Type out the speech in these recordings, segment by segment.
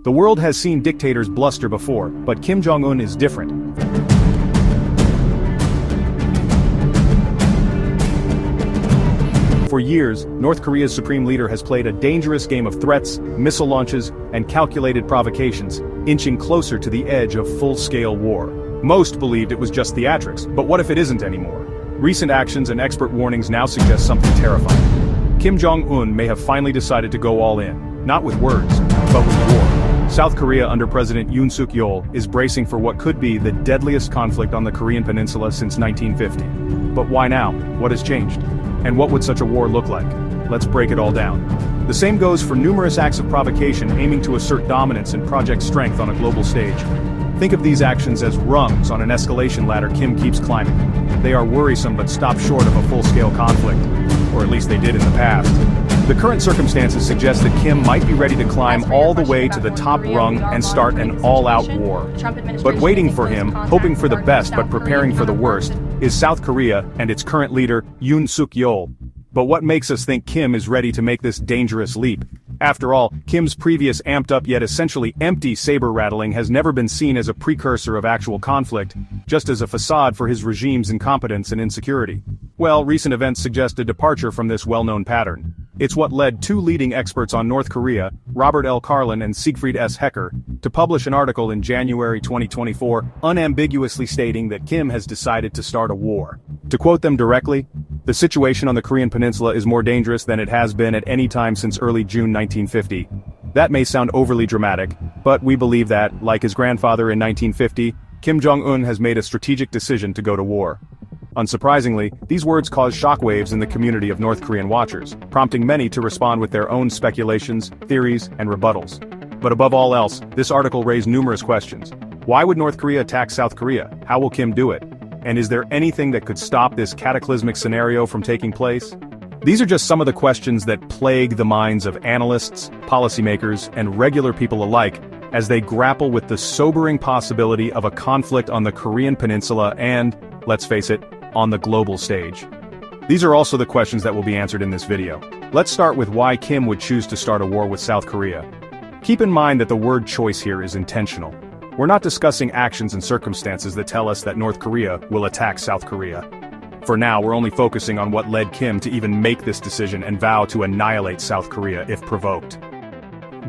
The world has seen dictators bluster before, but Kim Jong Un is different. For years, North Korea's supreme leader has played a dangerous game of threats, missile launches, and calculated provocations, inching closer to the edge of full-scale war. Most believed it was just theatrics, but what if it isn't anymore? Recent actions and expert warnings now suggest something terrifying. Kim Jong Un may have finally decided to go all in, not with words, but with war. South Korea under President Yoon Suk-yeol is bracing for what could be the deadliest conflict on the Korean Peninsula since 1950. But why now? What has changed? And what would such a war look like? Let's break it all down. The same goes for numerous acts of provocation aiming to assert dominance and project strength on a global stage. Think of these actions as rungs on an escalation ladder Kim keeps climbing. They are worrisome but stop short of a full-scale conflict. Or at least they did in the past. The current circumstances suggest that Kim might be ready to climb all the way to the top rung and start an all-out war. But waiting for him, hoping for the best but preparing for the worst, is South Korea and its current leader, Yoon Suk-yeol. But what makes us think Kim is ready to make this dangerous leap? After all, Kim's previous amped-up yet essentially empty saber-rattling has never been seen as a precursor of actual conflict, just as a facade for his regime's incompetence and insecurity. Well, recent events suggest a departure from this well-known pattern. It's what led two leading experts on North Korea, Robert L. Carlin and Siegfried S. Hecker, to publish an article in January 2024 unambiguously stating that Kim has decided to start a war. To quote them directly, "The situation on the Korean Peninsula is more dangerous than it has been at any time since early June 1950. That may sound overly dramatic, but we believe that, like his grandfather in 1950, Kim Jong Un has made a strategic decision to go to war." Unsurprisingly, these words caused shockwaves in the community of North Korean watchers, prompting many to respond with their own speculations, theories, and rebuttals. But above all else, this article raised numerous questions. Why would North Korea attack South Korea? How will Kim do it? And is there anything that could stop this cataclysmic scenario from taking place? These are just some of the questions that plague the minds of analysts, policymakers, and regular people alike as they grapple with the sobering possibility of a conflict on the Korean Peninsula and, let's face it, on the global stage. These are also the questions that will be answered in this video. Let's start with why Kim would choose to start a war with South Korea. Keep in mind that the word choice here is intentional. We're not discussing actions and circumstances that tell us that North Korea will attack South Korea. For now, we're only focusing on what led Kim to even make this decision and vow to annihilate South Korea if provoked.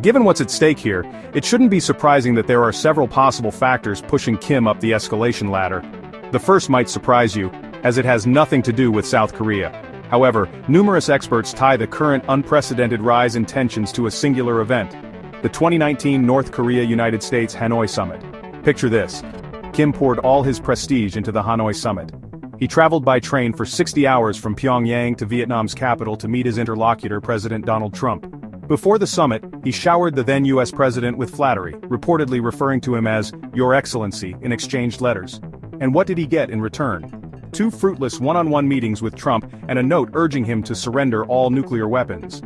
Given what's at stake here, it shouldn't be surprising that there are several possible factors pushing Kim up the escalation ladder. The first might surprise you, as it has nothing to do with South Korea. However, numerous experts tie the current unprecedented rise in tensions to a singular event: the 2019 North Korea-United States Hanoi Summit. Picture this. Kim poured all his prestige into the Hanoi Summit. He traveled by train for 60 hours from Pyongyang to Vietnam's capital to meet his interlocutor, President Donald Trump. Before the summit, he showered the then US president with flattery, reportedly referring to him as "Your Excellency" in exchanged letters. And what did he get in return? Two fruitless one-on-one meetings with Trump and a note urging him to surrender all nuclear weapons.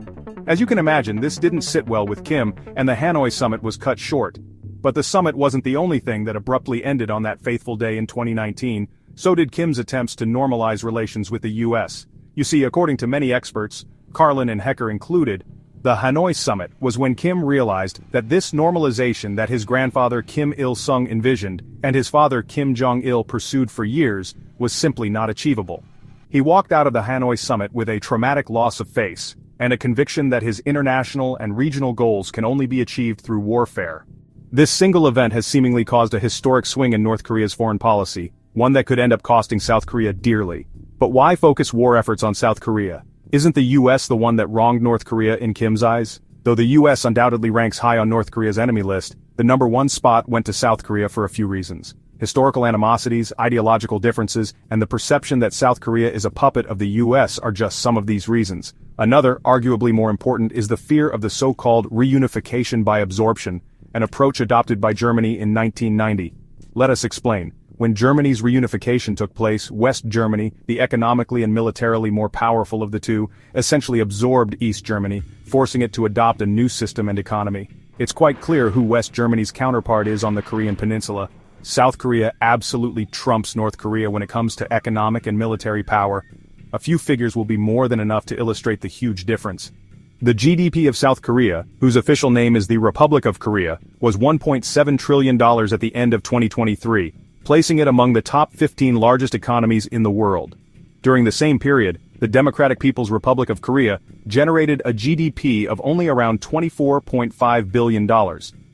As you can imagine, this didn't sit well with Kim, and the Hanoi Summit was cut short. But the summit wasn't the only thing that abruptly ended on that fateful day in 2019, so did Kim's attempts to normalize relations with the US. You see, according to many experts, Carlin and Hecker included, the Hanoi Summit was when Kim realized that this normalization that his grandfather Kim Il-sung envisioned, and his father Kim Jong-il pursued for years, was simply not achievable. He walked out of the Hanoi Summit with a traumatic loss of face, and a conviction that his international and regional goals can only be achieved through warfare. This single event has seemingly caused a historic swing in North Korea's foreign policy, one that could end up costing South Korea dearly. But why focus war efforts on South Korea? Isn't the US the one that wronged North Korea in Kim's eyes? Though the US undoubtedly ranks high on North Korea's enemy list, the #1 spot went to South Korea for a few reasons. Historical animosities, ideological differences, and the perception that South Korea is a puppet of the US are just some of these reasons. Another, arguably more important, is the fear of the so-called reunification by absorption, an approach adopted by Germany in 1990. Let us explain. When Germany's reunification took place, West Germany, the economically and militarily more powerful of the two, essentially absorbed East Germany, forcing it to adopt a new system and economy. It's quite clear who West Germany's counterpart is on the Korean Peninsula. South Korea absolutely trumps North Korea when it comes to economic and military power. A few figures will be more than enough to illustrate the huge difference. The GDP of South Korea, whose official name is the Republic of Korea, was $1.7 trillion at the end of 2023, placing it among the top 15 largest economies in the world. During the same period, the Democratic People's Republic of Korea generated a GDP of only around $24.5 billion.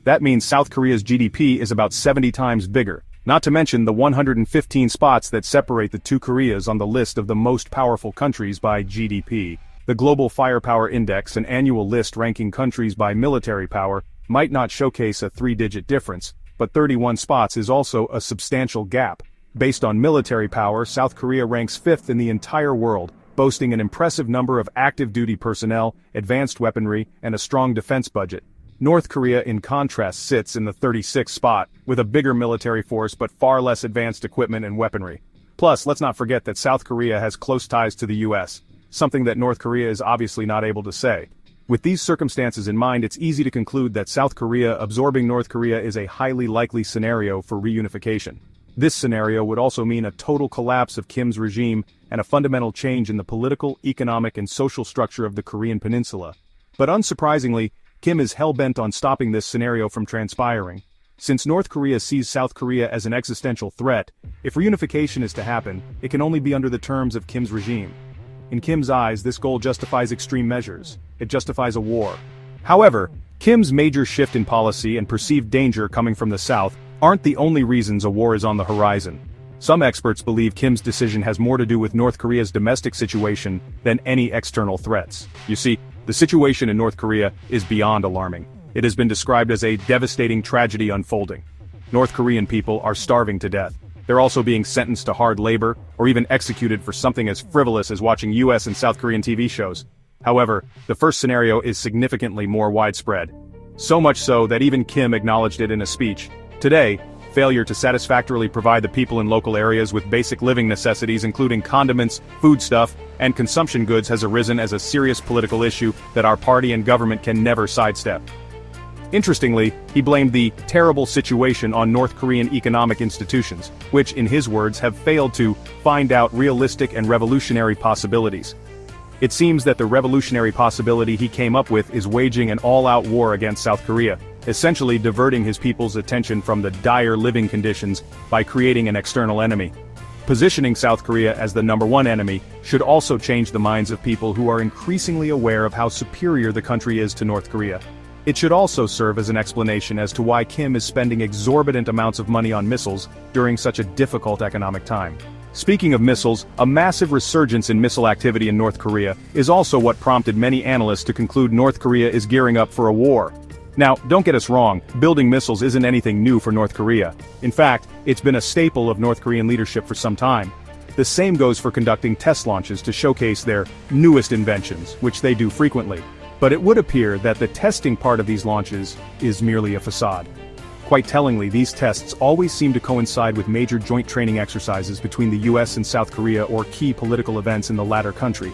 That means South Korea's GDP is about 70 times bigger, not to mention the 115 spots that separate the two Koreas on the list of the most powerful countries by GDP. The Global Firepower Index, an annual list ranking countries by military power, might not showcase a three-digit difference, but 31 spots is also a substantial gap. Based on military power, South Korea ranks 5th in the entire world, boasting an impressive number of active duty personnel, advanced weaponry, and a strong defense budget. North Korea, in contrast, sits in the 36th spot, with a bigger military force but far less advanced equipment and weaponry. Plus, let's not forget that South Korea has close ties to the US, something that North Korea is obviously not able to say. With these circumstances in mind, it's easy to conclude that South Korea absorbing North Korea is a highly likely scenario for reunification. This scenario would also mean a total collapse of Kim's regime and a fundamental change in the political, economic, and social structure of the Korean Peninsula. But unsurprisingly, Kim is hell-bent on stopping this scenario from transpiring. Since North Korea sees South Korea as an existential threat, if reunification is to happen, it can only be under the terms of Kim's regime. In Kim's eyes, this goal justifies extreme measures. It justifies a war. However, Kim's major shift in policy and perceived danger coming from the South aren't the only reasons a war is on the horizon. Some experts believe Kim's decision has more to do with North Korea's domestic situation than any external threats. You see, the situation in North Korea is beyond alarming. It has been described as a devastating tragedy unfolding. North Korean people are starving to death. They're also being sentenced to hard labor, or even executed for something as frivolous as watching US and South Korean TV shows. However, the first scenario is significantly more widespread. So much so that even Kim acknowledged it in a speech. Today, failure to satisfactorily provide the people in local areas with basic living necessities including condiments, foodstuff, and consumption goods has arisen as a serious political issue that our party and government can never sidestep. Interestingly, he blamed the terrible situation on North Korean economic institutions, which, in his words, have failed to find out realistic and revolutionary possibilities. It seems that the revolutionary possibility he came up with is waging an all-out war against South Korea, essentially diverting his people's attention from the dire living conditions by creating an external enemy. Positioning South Korea as the #1 enemy should also change the minds of people who are increasingly aware of how superior the country is to North Korea. It should also serve as an explanation as to why Kim is spending exorbitant amounts of money on missiles during such a difficult economic time. Speaking of missiles, a massive resurgence in missile activity in North Korea is also what prompted many analysts to conclude North Korea is gearing up for a war. Now, don't get us wrong, building missiles isn't anything new for North Korea. In fact, it's been a staple of North Korean leadership for some time. The same goes for conducting test launches to showcase their newest inventions, which they do frequently. But it would appear that the testing part of these launches is merely a facade. Quite tellingly, these tests always seem to coincide with major joint training exercises between the US and South Korea or key political events in the latter country.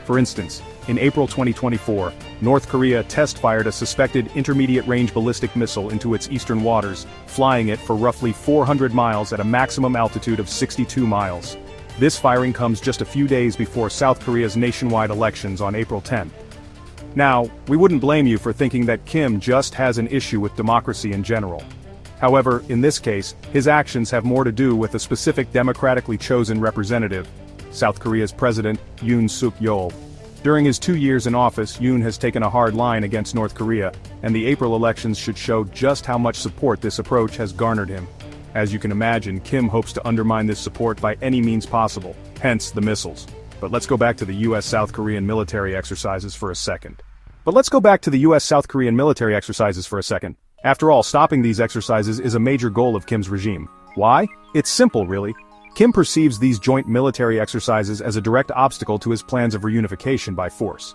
For instance, in April 2024, North Korea test-fired a suspected intermediate-range ballistic missile into its eastern waters, flying it for roughly 400 miles at a maximum altitude of 62 miles. This firing comes just a few days before South Korea's nationwide elections on April 10th. Now, we wouldn't blame you for thinking that Kim just has an issue with democracy in general. However, in this case, his actions have more to do with a specific democratically chosen representative, South Korea's President, Yoon Suk-yeol. During his 2 years in office, Yoon has taken a hard line against North Korea, and the April elections should show just how much support this approach has garnered him. As you can imagine, Kim hopes to undermine this support by any means possible, hence the missiles. But let's go back to the US-South Korean military exercises for a second. After all, stopping these exercises is a major goal of Kim's regime. Why? It's simple, really. Kim perceives these joint military exercises as a direct obstacle to his plans of reunification by force.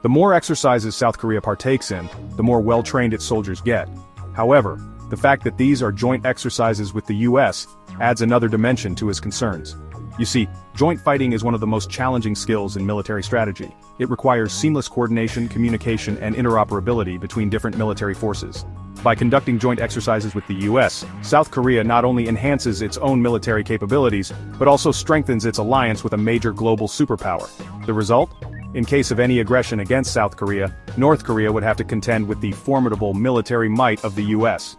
The more exercises South Korea partakes in, the more well-trained its soldiers get. However, the fact that these are joint exercises with the US adds another dimension to his concerns. You see, joint fighting is one of the most challenging skills in military strategy. It requires seamless coordination, communication, and interoperability between different military forces. By conducting joint exercises with the US, South Korea not only enhances its own military capabilities, but also strengthens its alliance with a major global superpower. The result? In case of any aggression against South Korea, North Korea would have to contend with the formidable military might of the US.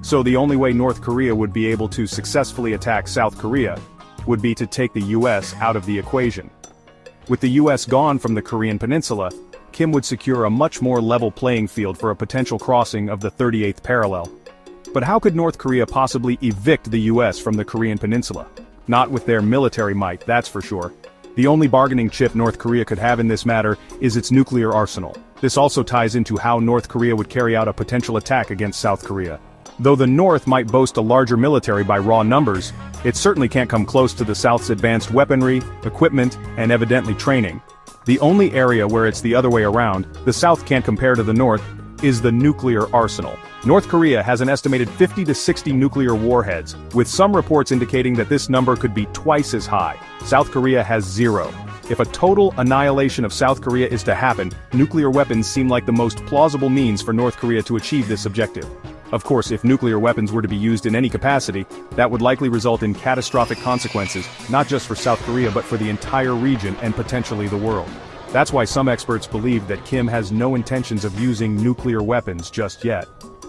So the only way North Korea would be able to successfully attack South Korea would be to take the US out of the equation. With the US gone from the Korean Peninsula, Kim would secure a much more level playing field for a potential crossing of the 38th parallel. But how could North Korea possibly evict the US from the Korean Peninsula? Not with their military might, that's for sure. The only bargaining chip North Korea could have in this matter is its nuclear arsenal. This also ties into how North Korea would carry out a potential attack against South Korea. Though the North might boast a larger military by raw numbers, it certainly can't come close to the South's advanced weaponry, equipment, and evidently training. The only area where it's the other way around, the South can't compare to the North, is the nuclear arsenal. North Korea has an estimated 50 to 60 nuclear warheads, with some reports indicating that this number could be twice as high. South Korea has 0. If a total annihilation of South Korea is to happen, nuclear weapons seem like the most plausible means for North Korea to achieve this objective. Of course, if nuclear weapons were to be used in any capacity, that would likely result in catastrophic consequences, not just for South Korea but for the entire region and potentially the world. That's why some experts believe that Kim has no intentions of using nuclear weapons just yet.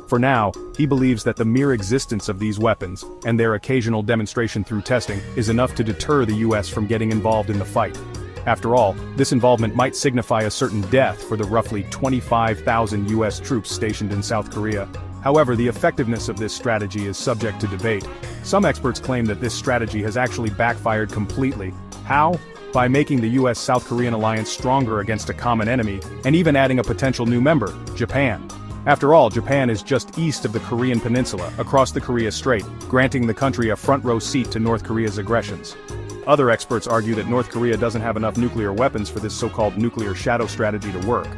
For now, he believes that the mere existence of these weapons, and their occasional demonstration through testing, is enough to deter the US from getting involved in the fight. After all, this involvement might signify a certain death for the roughly 25,000 US troops stationed in South Korea. However, the effectiveness of this strategy is subject to debate. Some experts claim that this strategy has actually backfired completely. How? By making the US-South Korean alliance stronger against a common enemy, and even adding a potential new member, Japan. After all, Japan is just east of the Korean Peninsula, across the Korea Strait, granting the country a front-row seat to North Korea's aggressions. Other experts argue that North Korea doesn't have enough nuclear weapons for this so-called nuclear shadow strategy to work.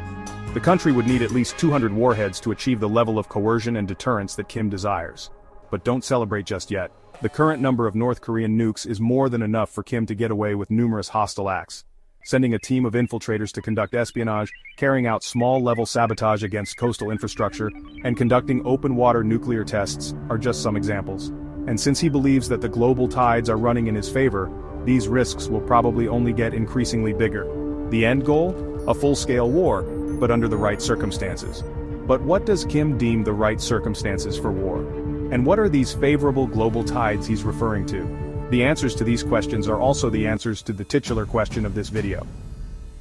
The country would need at least 200 warheads to achieve the level of coercion and deterrence that Kim desires. But don't celebrate just yet. The current number of North Korean nukes is more than enough for Kim to get away with numerous hostile acts. Sending a team of infiltrators to conduct espionage, carrying out small-level sabotage against coastal infrastructure, and conducting open-water nuclear tests are just some examples. And since he believes that the global tides are running in his favor, these risks will probably only get increasingly bigger. The end goal? A full-scale war, but under the right circumstances. But what does Kim deem the right circumstances for war? And what are these favorable global tides he's referring to? The answers to these questions are also the answers to the titular question of this video.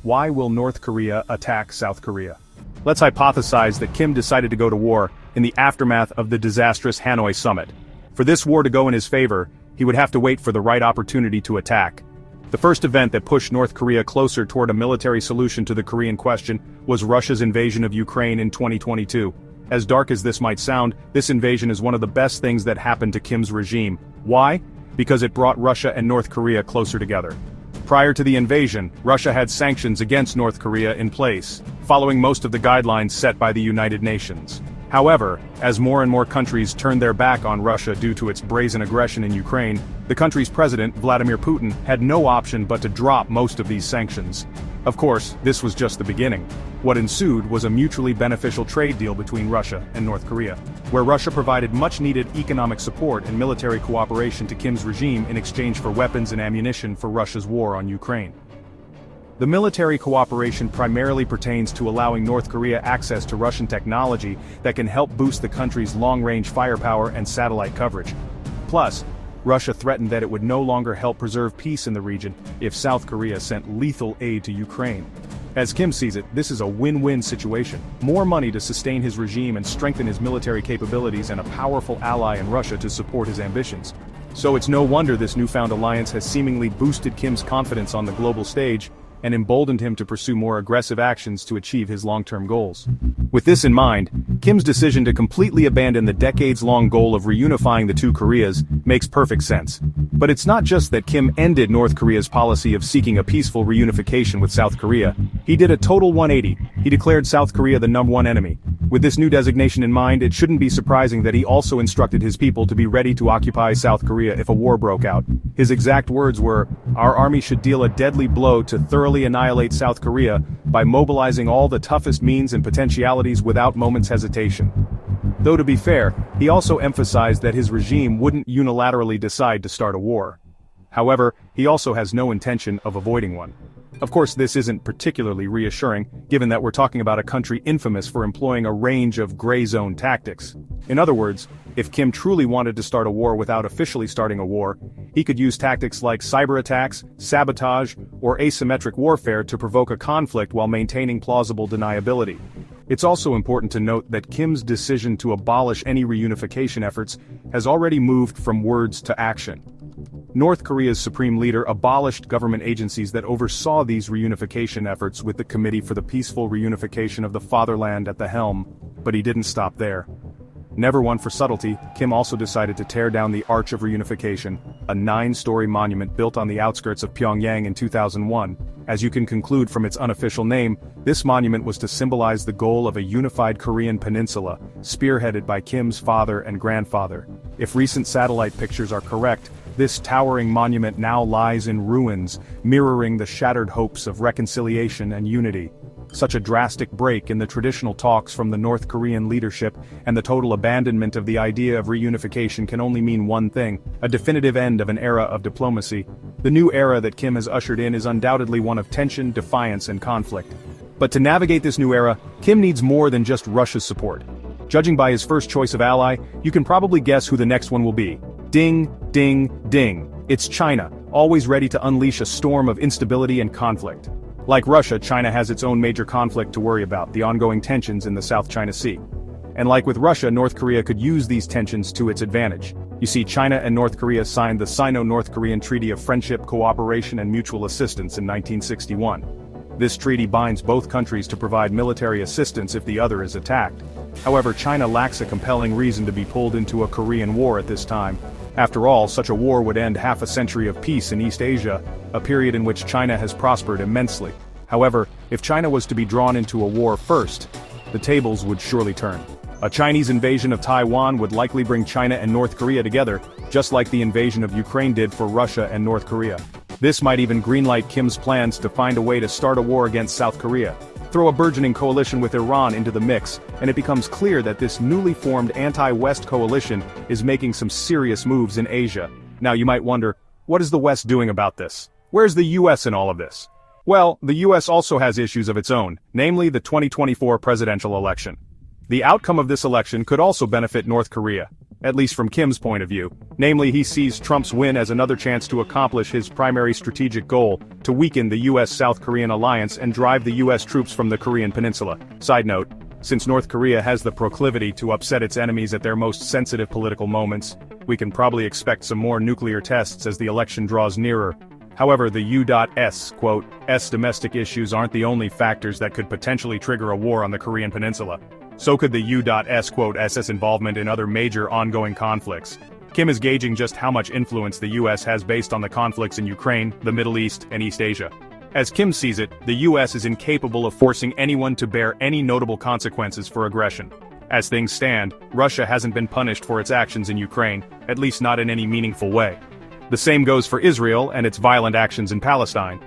Why will North Korea attack South Korea? Let's hypothesize that Kim decided to go to war in the aftermath of the disastrous Hanoi Summit. For this war to go in his favor, he would have to wait for the right opportunity to attack. The first event that pushed North Korea closer toward a military solution to the Korean question was Russia's invasion of Ukraine in 2022. As dark as this might sound, this invasion is one of the best things that happened to Kim's regime. Why? Because it brought Russia and North Korea closer together. Prior to the invasion, Russia had sanctions against North Korea in place, following most of the guidelines set by the United Nations. However, as more and more countries turned their back on Russia due to its brazen aggression in Ukraine, the country's president, Vladimir Putin, had no option but to drop most of these sanctions. Of course, this was just the beginning. What ensued was a mutually beneficial trade deal between Russia and North Korea, where Russia provided much-needed economic support and military cooperation to Kim's regime in exchange for weapons and ammunition for Russia's war on Ukraine. The military cooperation primarily pertains to allowing North Korea access to Russian technology that can help boost the country's long-range firepower and satellite coverage. Plus, Russia threatened that it would no longer help preserve peace in the region if South Korea sent lethal aid to Ukraine. As Kim sees it, this is a win-win situation. More money to sustain his regime and strengthen his military capabilities, and a powerful ally in Russia to support his ambitions. So it's no wonder this newfound alliance has seemingly boosted Kim's confidence on the global stage and emboldened him to pursue more aggressive actions to achieve his long-term goals. With this in mind, Kim's decision to completely abandon the decades-long goal of reunifying the two Koreas makes perfect sense. But it's not just that Kim ended North Korea's policy of seeking a peaceful reunification with South Korea. He did a total 180. He declared South Korea the #1 enemy. With this new designation in mind, it shouldn't be surprising that he also instructed his people to be ready to occupy South Korea if a war broke out. His exact words were, "Our army should deal a deadly blow to thoroughly annihilate South Korea by mobilizing all the toughest means and potentialities without moment's hesitation." Though to be fair, he also emphasized that his regime wouldn't unilaterally decide to start a war. However, he also has no intention of avoiding one. Of course, this isn't particularly reassuring, given that we're talking about a country infamous for employing a range of gray zone tactics. In other words, if Kim truly wanted to start a war without officially starting a war, he could use tactics like cyber attacks, sabotage, or asymmetric warfare to provoke a conflict while maintaining plausible deniability. It's also important to note that Kim's decision to abolish any reunification efforts has already moved from words to action. North Korea's supreme leader abolished government agencies that oversaw these reunification efforts with the Committee for the Peaceful Reunification of the Fatherland at the helm, but he didn't stop there. Never one for subtlety, Kim also decided to tear down the Arch of Reunification, a 9-story monument built on the outskirts of Pyongyang in 2001. As you can conclude from its unofficial name, this monument was to symbolize the goal of a unified Korean Peninsula, spearheaded by Kim's father and grandfather. If recent satellite pictures are correct, this towering monument now lies in ruins, mirroring the shattered hopes of reconciliation and unity. Such a drastic break in the traditional talks from the North Korean leadership and the total abandonment of the idea of reunification can only mean one thing: a definitive end of an era of diplomacy. The new era that Kim has ushered in is undoubtedly one of tension, defiance, and conflict. But to navigate this new era, Kim needs more than just Russia's support. Judging by his first choice of ally, you can probably guess who the next one will be. Ding, ding, ding. It's China, always ready to unleash a storm of instability and conflict. Like Russia, China has its own major conflict to worry about, the ongoing tensions in the South China Sea. And like with Russia, North Korea could use these tensions to its advantage. You see, China and North Korea signed the Sino-North Korean Treaty of Friendship, Cooperation and Mutual Assistance in 1961. This treaty binds both countries to provide military assistance if the other is attacked. However, China lacks a compelling reason to be pulled into a Korean war at this time. After all, such a war would end half a century of peace in East Asia, a period in which China has prospered immensely. However, if China was to be drawn into a war first, the tables would surely turn. A Chinese invasion of Taiwan would likely bring China and North Korea together, just like the invasion of Ukraine did for Russia and North Korea. This might even greenlight Kim's plans to find a way to start a war against South Korea. Throw a burgeoning coalition with Iran into the mix, and it becomes clear that this newly formed anti-West coalition is making some serious moves in Asia. Now you might wonder, what is the West doing about this? Where's the US in all of this? Well, the US also has issues of its own, namely the 2024 presidential election. The outcome of this election could also benefit North Korea, at least from Kim's point of view. Namely, he sees Trump's win as another chance to accomplish his primary strategic goal, to weaken the US-South Korean alliance and drive the US troops from the Korean Peninsula. Side note, since North Korea has the proclivity to upset its enemies at their most sensitive political moments, we can probably expect some more nuclear tests as the election draws nearer. However, the U.S. domestic issues aren't the only factors that could potentially trigger a war on the Korean Peninsula. So could the U.S. involvement in other major ongoing conflicts. Kim is gauging just how much influence the U.S. has based on the conflicts in Ukraine, the Middle East, and East Asia. As Kim sees it, the U.S. is incapable of forcing anyone to bear any notable consequences for aggression. As things stand, Russia hasn't been punished for its actions in Ukraine, at least not in any meaningful way. The same goes for Israel and its violent actions in Palestine.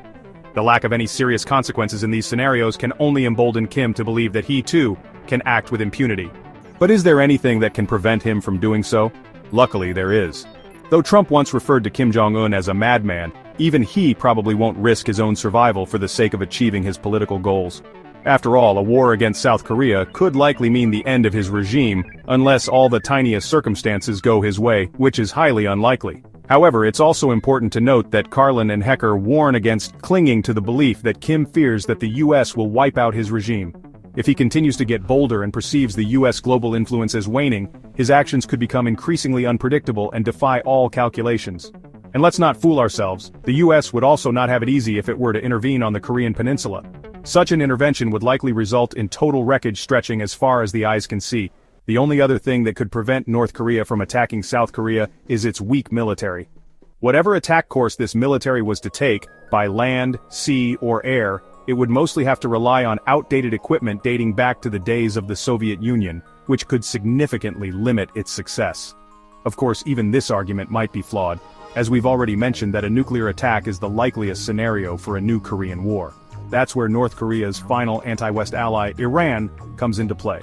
The lack of any serious consequences in these scenarios can only embolden Kim to believe that he, too, can act with impunity. But is there anything that can prevent him from doing so? Luckily, there is. Though Trump once referred to Kim Jong Un as a madman, even he probably won't risk his own survival for the sake of achieving his political goals. After all, a war against South Korea could likely mean the end of his regime, unless all the tiniest circumstances go his way, which is highly unlikely. However, it's also important to note that Carlin and Hecker warn against clinging to the belief that Kim fears that the US will wipe out his regime. If he continues to get bolder and perceives the US global influence as waning, his actions could become increasingly unpredictable and defy all calculations. And let's not fool ourselves, the US would also not have it easy if it were to intervene on the Korean Peninsula. Such an intervention would likely result in total wreckage stretching as far as the eyes can see. The only other thing that could prevent North Korea from attacking South Korea is its weak military. Whatever attack course this military was to take, by land, sea, or air, it would mostly have to rely on outdated equipment dating back to the days of the Soviet Union, which could significantly limit its success. Of course, even this argument might be flawed, as we've already mentioned that a nuclear attack is the likeliest scenario for a new Korean war. That's where North Korea's final anti-West ally, Iran, comes into play.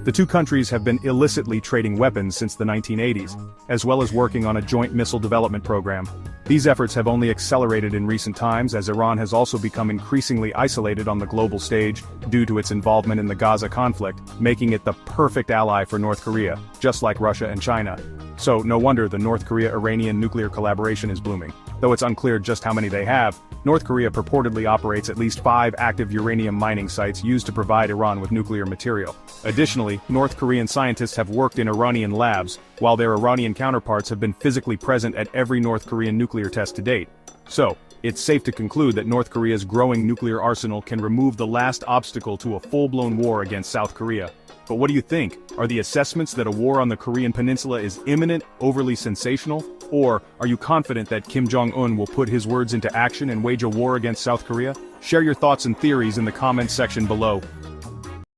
The two countries have been illicitly trading weapons since the 1980s, as well as working on a joint missile development program. These efforts have only accelerated in recent times as Iran has also become increasingly isolated on the global stage due to its involvement in the Gaza conflict, making it the perfect ally for North Korea, just like Russia and China. So, no wonder the North Korea-Iranian nuclear collaboration is blooming. Though it's unclear just how many they have, North Korea purportedly operates at least 5 active uranium mining sites used to provide Iran with nuclear material. Additionally, North Korean scientists have worked in Iranian labs, while their Iranian counterparts have been physically present at every North Korean nuclear test to date. So, it's safe to conclude that North Korea's growing nuclear arsenal can remove the last obstacle to a full-blown war against South Korea. But what do you think? Are the assessments that a war on the Korean Peninsula is imminent overly sensational? Or are you confident that Kim Jong Un will put his words into action and wage a war against South Korea? Share your thoughts and theories in the comments section below.